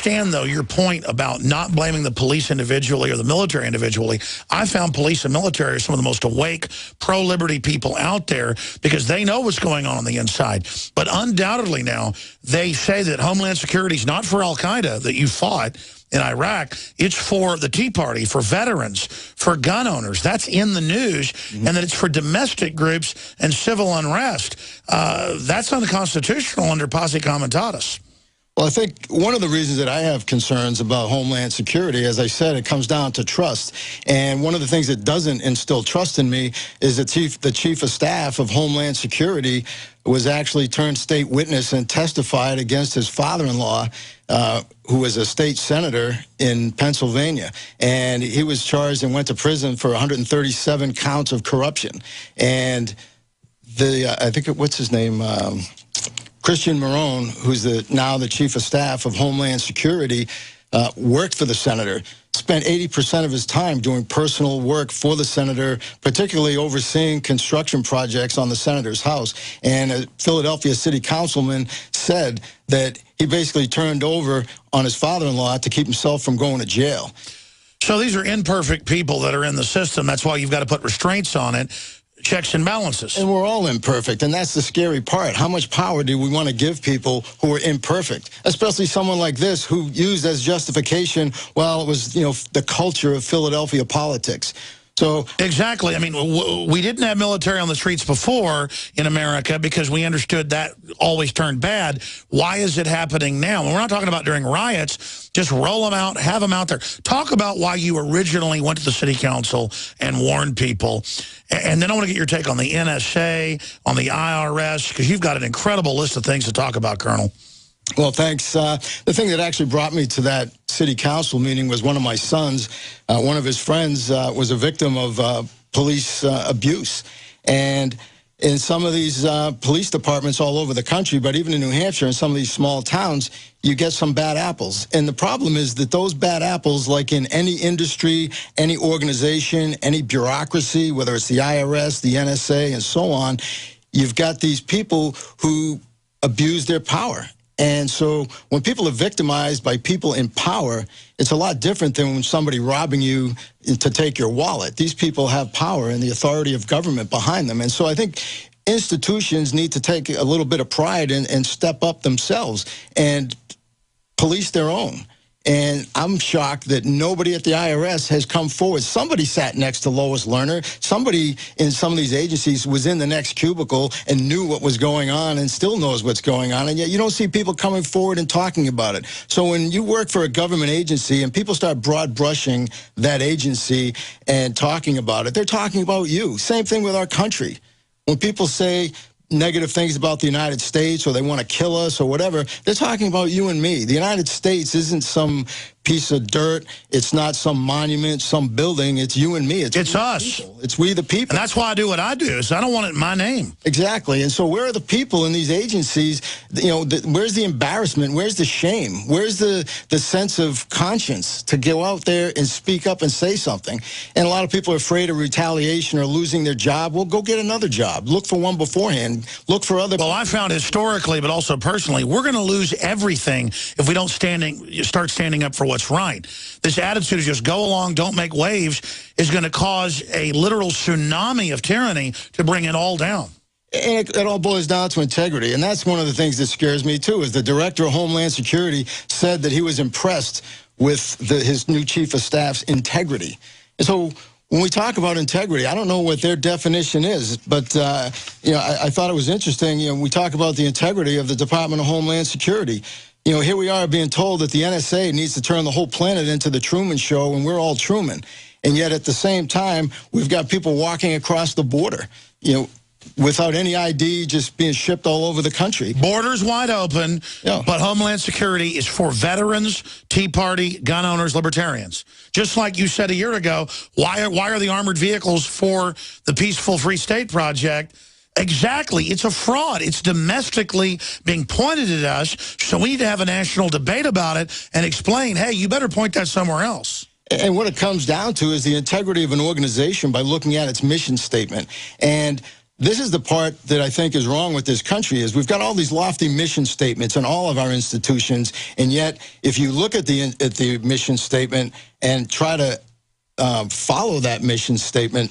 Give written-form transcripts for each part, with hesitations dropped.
understand, though, your point about not blaming the police individually or the military individually. I found police and military are some of the most awake, pro-liberty people out there because they know what's going on the inside. But undoubtedly now, they say that Homeland Security is not for al-Qaeda that you fought in Iraq. It's for the Tea Party, for veterans, for gun owners. That's in the news. And that it's for domestic groups and civil unrest. That's unconstitutional under Posse Comitatus. Well, I think one of the reasons that I have concerns about Homeland Security, as I said, it comes down to trust. And one of the things that doesn't instill trust in me is the chief of staff of Homeland Security was actually turned state witness and testified against his father-in-law, who was a state senator in Pennsylvania. And he was charged and went to prison for 137 counts of corruption. And I think, what's his name? Christian Marone, who's now the chief of staff of Homeland Security, worked for the senator, spent 80% of his time doing personal work for the senator, particularly overseeing construction projects on the senator's house. And a Philadelphia city councilman said that he basically turned over on his father-in-law to keep himself from going to jail. So these are imperfect people that are in the system. That's why you've got to put restraints on it. Checks and balances. And we're all imperfect, and that's the scary part. How much power do we want to give people who are imperfect, especially someone like this who used as justification, well, it was, the culture of Philadelphia politics. So exactly. I mean, we didn't have military on the streets before in America because we understood that always turned bad. Why is it happening now? And we're not talking about during riots. Just roll them out, have them out there. Talk about why you originally went to the city council and warned people. And then I want to get your take on the NSA, on the IRS, because you've got an incredible list of things to talk about, Colonel. Well, thanks. The thing that actually brought me to that city council meeting was one of my sons. One of his friends was a victim of police abuse. And in some of these police departments all over the country, but even in New Hampshire, in some of these small towns, you get some bad apples. And the problem is that those bad apples, like in any industry, any organization, any bureaucracy, whether it's the IRS, the NSA, and so on, you've got these people who abuse their power. And so when people are victimized by people in power, it's a lot different than when somebody robbing you to take your wallet. These people have power and the authority of government behind them. And so I think institutions need to take a little bit of pride and step up themselves and police their own. And I'm shocked that nobody at the IRS has come forward. Somebody sat next to Lois Lerner. Somebody in some of these agencies was in the next cubicle and knew what was going on and still knows what's going on. And yet you don't see people coming forward and talking about it. So when you work for a government agency and people start broad brushing that agency and talking about it, they're talking about you. Same thing with our country. When people say negative things about the United States or they want to kill us or whatever, they're talking about you and me. The United States isn't some piece of dirt. It's not some monument, some building. It's you and me. It's us. It's we the people. And that's why I do what I do, is I don't want it in my name. Exactly. And so where are the people in these agencies? Where's the embarrassment? Where's the shame? Where's the sense of conscience to go out there and speak up and say something? And a lot of people are afraid of retaliation or losing their job. Well, go get another job. Look for one beforehand. Look for other. Well, I found historically, but also personally, we're going to lose everything if we don't start standing up for what's right. This attitude of just go along, don't make waves, is going to cause a literal tsunami of tyranny to bring it all down. And it all boils down to integrity. And that's one of the things that scares me, too, is the director of Homeland Security said that he was impressed with his new chief of staff's integrity. And so when we talk about integrity, I don't know what their definition is, but I thought it was interesting. We talk about the integrity of the Department of Homeland Security. Here we are being told that the NSA needs to turn the whole planet into the Truman Show, and we're all Truman. And yet at the same time, we've got people walking across the border, without any ID, just being shipped all over the country. Borders wide open, but Homeland Security is for veterans, Tea Party, gun owners, libertarians. Just like you said a year ago, why are the armored vehicles for the Peaceful Free State Project? Exactly. It's a fraud. It's domestically being pointed at us, so we need to have a national debate about it and explain, hey, you better point that somewhere else. And what it comes down to is the integrity of an organization by looking at its mission statement. And this is the part that I think is wrong with this country is we've got all these lofty mission statements in all of our institutions, and yet if you look at the mission statement and try to follow that mission statement,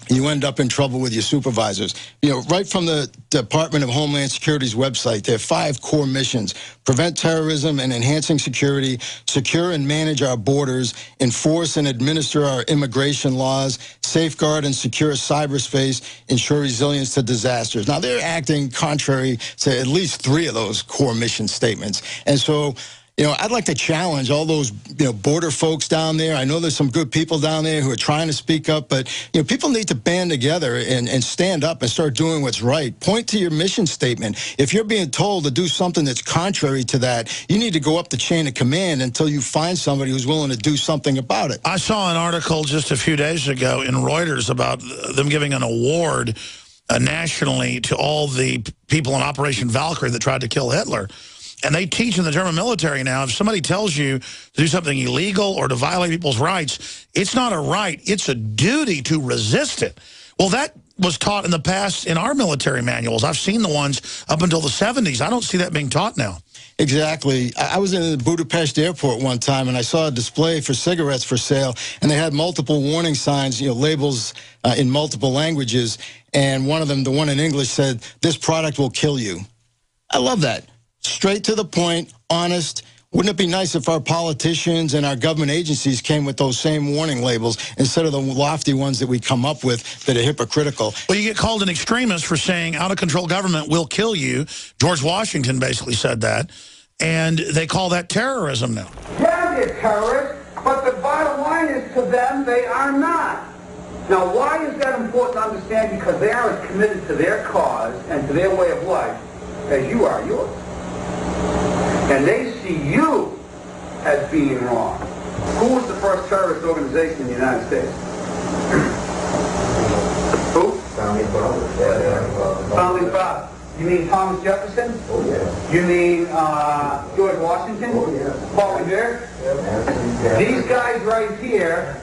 you end up in trouble with your supervisors. You know, right from the Department of Homeland Security's website, there are 5 core missions: prevent terrorism and enhancing security, secure and manage our borders, enforce and administer our immigration laws, safeguard and secure cyberspace, ensure resilience to disasters. Now, they're acting contrary to at least 3 of those core mission statements. And so, you know, I'd like to challenge all those, you know, border folks down there. I know there's some good people down there who are trying to speak up, but, you know, people need to band together and stand up and start doing what's right. Point to your mission statement. If you're being told to do something that's contrary to that, you need to go up the chain of command until you find somebody who's willing to do something about it. I saw an article just a few days ago in Reuters about them giving an award nationally to all the people in Operation Valkyrie that tried to kill Hitler. And they teach in the German military now, if somebody tells you to do something illegal or to violate people's rights, it's not a right, it's a duty to resist it. Well, that was taught in the past in our military manuals. I've seen the ones up until the 70s. I don't see that being taught now. Exactly. I was in the Budapest airport one time, and I saw a display for cigarettes for sale, and they had multiple warning signs, you know, labels in multiple languages, and one of them, the one in English, said, "This product will kill you." I love that. Straight to the point, honest. Wouldn't it be nice if our politicians and our government agencies came with those same warning labels instead of the lofty ones that we come up with that are hypocritical? Well, you get called an extremist for saying out-of-control government will kill you. George Washington basically said that, and they call that terrorism now. Yeah, they're terrorists, but the bottom line is to them, they are not. Now, why is that important to understand? Because they are as committed to their cause and to their way of life as you are yours. And they see you as being wrong. Who was the first terrorist organization in the United States? Who? Founding Fathers. Founding Fathers. You mean Thomas Jefferson? Oh, yeah. You mean George Washington? Oh, yeah. Paul Revere? Yeah. These guys right here,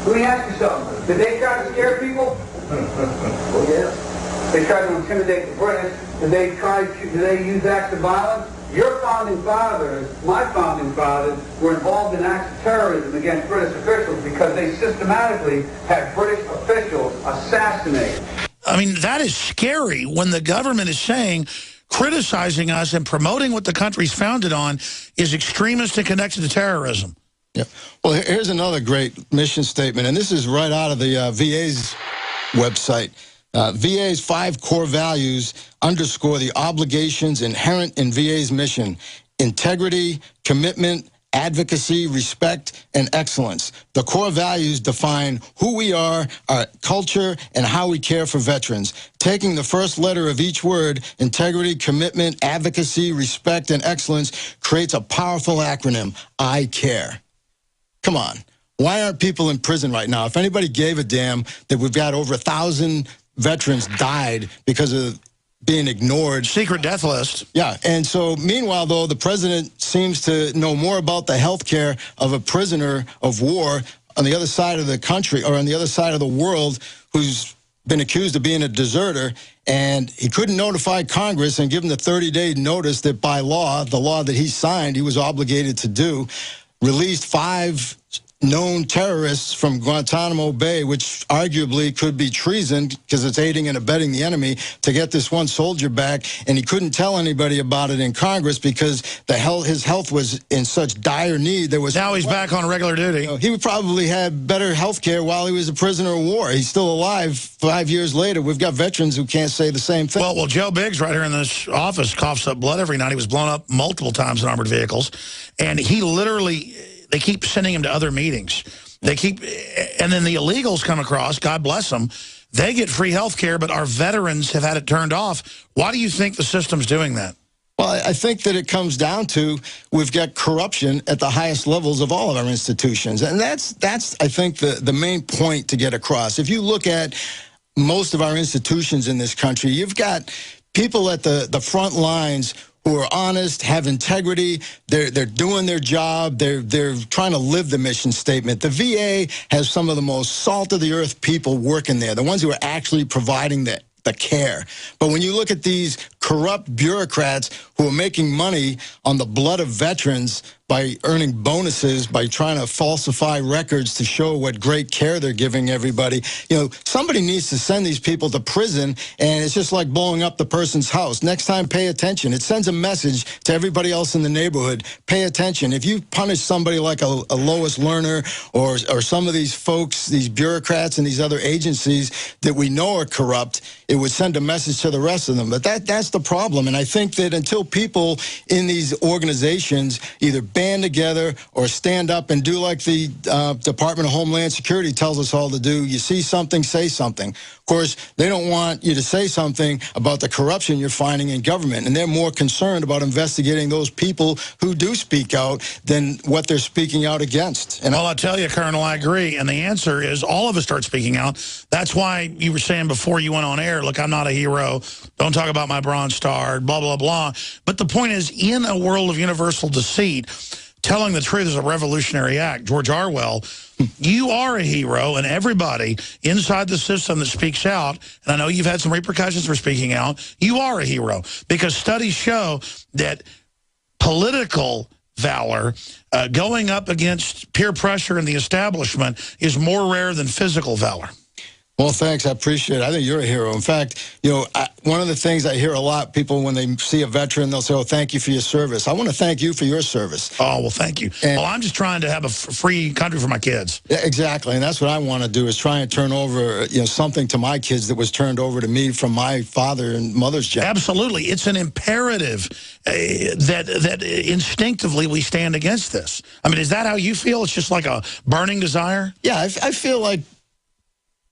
let me ask you something. Did they try to scare people? Oh, yeah. They tried to intimidate the British. Did they use acts of violence? Your founding fathers, my founding fathers, were involved in acts of terrorism against British officials because they systematically had British officials assassinated. I mean, that is scary when the government is saying, criticizing us and promoting what the country's founded on is extremist and connected to terrorism. Yeah. Well, here's another great mission statement, and this is right out of the VA's website. VA's 5 core values underscore the obligations inherent in VA's mission: integrity, commitment, advocacy, respect, and excellence. The core values define who we are, our culture, and how we care for veterans. Taking the first letter of each word, integrity, commitment, advocacy, respect, and excellence, creates a powerful acronym: I care. Come on. Why aren't people in prison right now? If anybody gave a damn that we've got over 1,000 veterans died because of being ignored. Secret death list. Yeah, and so meanwhile, though, the president seems to know more about the health care of a prisoner of war on the other side of the country or on the other side of the world who's been accused of being a deserter, and he couldn't notify Congress and give them the 30-day notice that by law, the law that he signed, he was obligated to do, released 5 known terrorists from Guantanamo Bay, which arguably could be treason because it's aiding and abetting the enemy, to get this one soldier back. And he couldn't tell anybody about it in Congress because his health was in such dire need. Now he's back on regular duty. You know, he probably had better health care while he was a prisoner of war. He's still alive 5 years later. We've got veterans who can't say the same thing. Well, Joe Biggs right here in this office coughs up blood every night. He was blown up multiple times in armored vehicles. And he literally... They keep sending him to other meetings. And then the illegals come across, God bless them, they get free health care, but our veterans have had it turned off. Why do you think the system's doing that? Well, I think that it comes down to we've got corruption at the highest levels of all of our institutions. And that's I think, the main point to get across. If you look at most of our institutions in this country, you've got people at the front lines who are honest, have integrity. They're doing their job. They're trying to live the mission statement. The VA has some of the most salt-of-the-earth people working there, the ones who are actually providing the care. But when you look at these corrupt bureaucrats who are making money on the blood of veterans by earning bonuses, by trying to falsify records to show what great care they're giving everybody, you know, somebody needs to send these people to prison, and it's just like blowing up the person's house. Next time, pay attention. It sends a message to everybody else in the neighborhood. Pay attention. If you punish somebody like a Lois Lerner or some of these folks, these bureaucrats and these other agencies that we know are corrupt, it would send a message to the rest of them. But that's the problem. And I think that until people in these organizations either band together or stand up and do like the Department of Homeland Security tells us all to do, you see something, say something. Of course, they don't want you to say something about the corruption you're finding in government, and they're more concerned about investigating those people who do speak out than what they're speaking out against. And well, I tell you, Colonel, I agree. And the answer is all of us start speaking out. That's why you were saying before you went on air, look, I'm not a hero. Don't talk about my Bronze Star, blah, blah, blah. But the point is, in a world of universal deceit, telling the truth is a revolutionary act. George Orwell, you are a hero, and everybody inside the system that speaks out, and I know you've had some repercussions for speaking out, you are a hero. Because studies show that political valor, going up against peer pressure in the establishment, is more rare than physical valor. Well, thanks. I appreciate it. I think you're a hero. In fact, you know, one of the things I hear a lot, people, when they see a veteran, they'll say, oh, thank you for your service. I want to thank you for your service. Oh, well, thank you. And well, I'm just trying to have a free country for my kids. Yeah, exactly. And that's what I want to do, is try and turn over, you know, something to my kids that was turned over to me from my father and mother's generation. Absolutely. It's an imperative that instinctively we stand against this. I mean, is that how you feel? It's just like a burning desire? Yeah, I feel like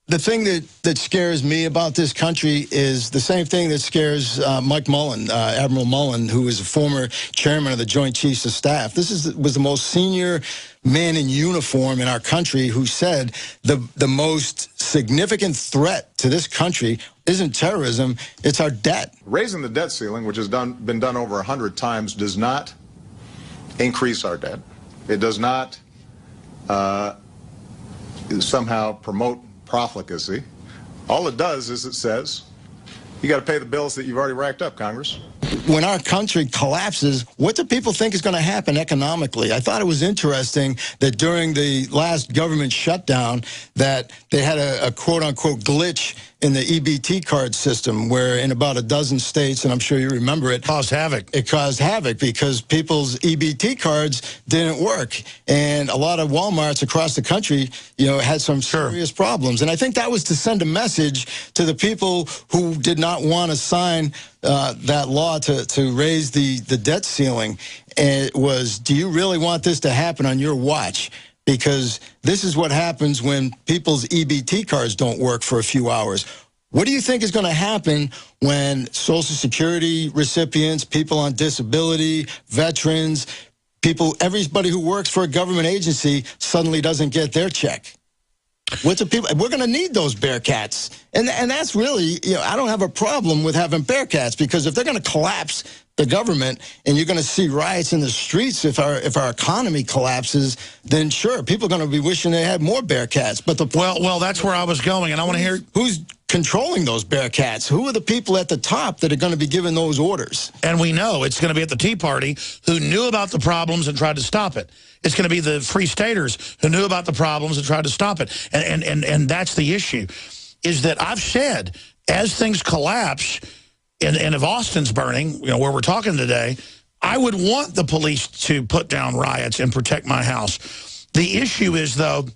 the thing that scares me about this country is the same thing that scares Mike Mullen, Admiral Mullen, who is a former chairman of the Joint Chiefs of Staff. This was the most senior man in uniform in our country who said the most significant threat to this country isn't terrorism, it's our debt. Raising the debt ceiling, which has been done over 100 times, does not increase our debt. It does not somehow promote profligacy. All it does is it says, you got to pay the bills that you've already racked up, Congress. When our country collapses, what do people think is going to happen economically? I thought it was interesting that during the last government shutdown that they had a quote-unquote glitch in the EBT card system, where in about a dozen states, and I'm sure you remember it, caused havoc. It caused havoc because people's EBT cards didn't work. And a lot of Walmarts across the country, you know, had some serious problems. And I think that was to send a message to the people who did not want to sign that law to raise the debt ceiling. And it was, do you really want this to happen on your watch? Because this is what happens when people's EBT cards don't work for a few hours. What do you think is going to happen when Social Security recipients, people on disability, veterans, people, everybody who works for a government agency suddenly doesn't get their check? What's the people? We're going to need those Bearcats. And that's really, you know, I don't have a problem with having Bearcats, because if they're going to collapse the government and you're going to see riots in the streets if our economy collapses, then sure, people are going to be wishing they had more Bearcats. But well, that's where I was going, and I want to hear who's controlling those Bearcats. Who are the people at the top that are going to be giving those orders? And we know it's going to be at the Tea Party, who knew about the problems and tried to stop it. It's going to be the Free Staters who knew about the problems and tried to stop it. And that's the issue, is that I've said, as things collapse, and if Austin's burning, you know, where we're talking today, I would want the police to put down riots and protect my house. The issue is, though,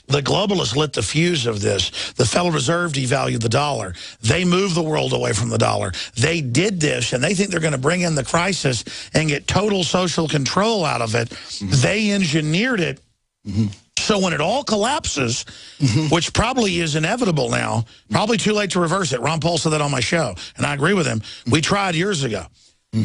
the globalists lit the fuse of this. The Federal Reserve devalued the dollar. They moved the world away from the dollar. They did this, and they think they're going to bring in the crisis and get total social control out of it. Mm-hmm. They engineered it. Mm-hmm. So when it all collapses, which probably is inevitable now, probably too late to reverse it. Ron Paul said that on my show, and I agree with him. We tried years ago. All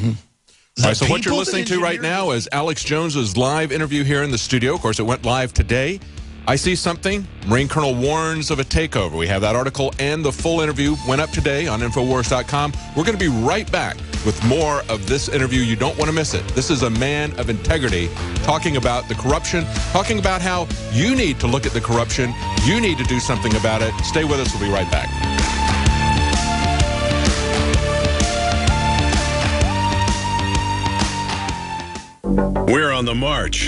right, so what you're listening to right now is Alex Jones's live interview here in the studio. Of course, it went live today. I see something. Marine Colonel warns of a takeover. We have that article and the full interview went up today on Infowars.com. We're going to be right back with more of this interview. You don't want to miss it. This is a man of integrity talking about the corruption, talking about how you need to look at the corruption. You need to do something about it. Stay with us. We'll be right back. We're on the march.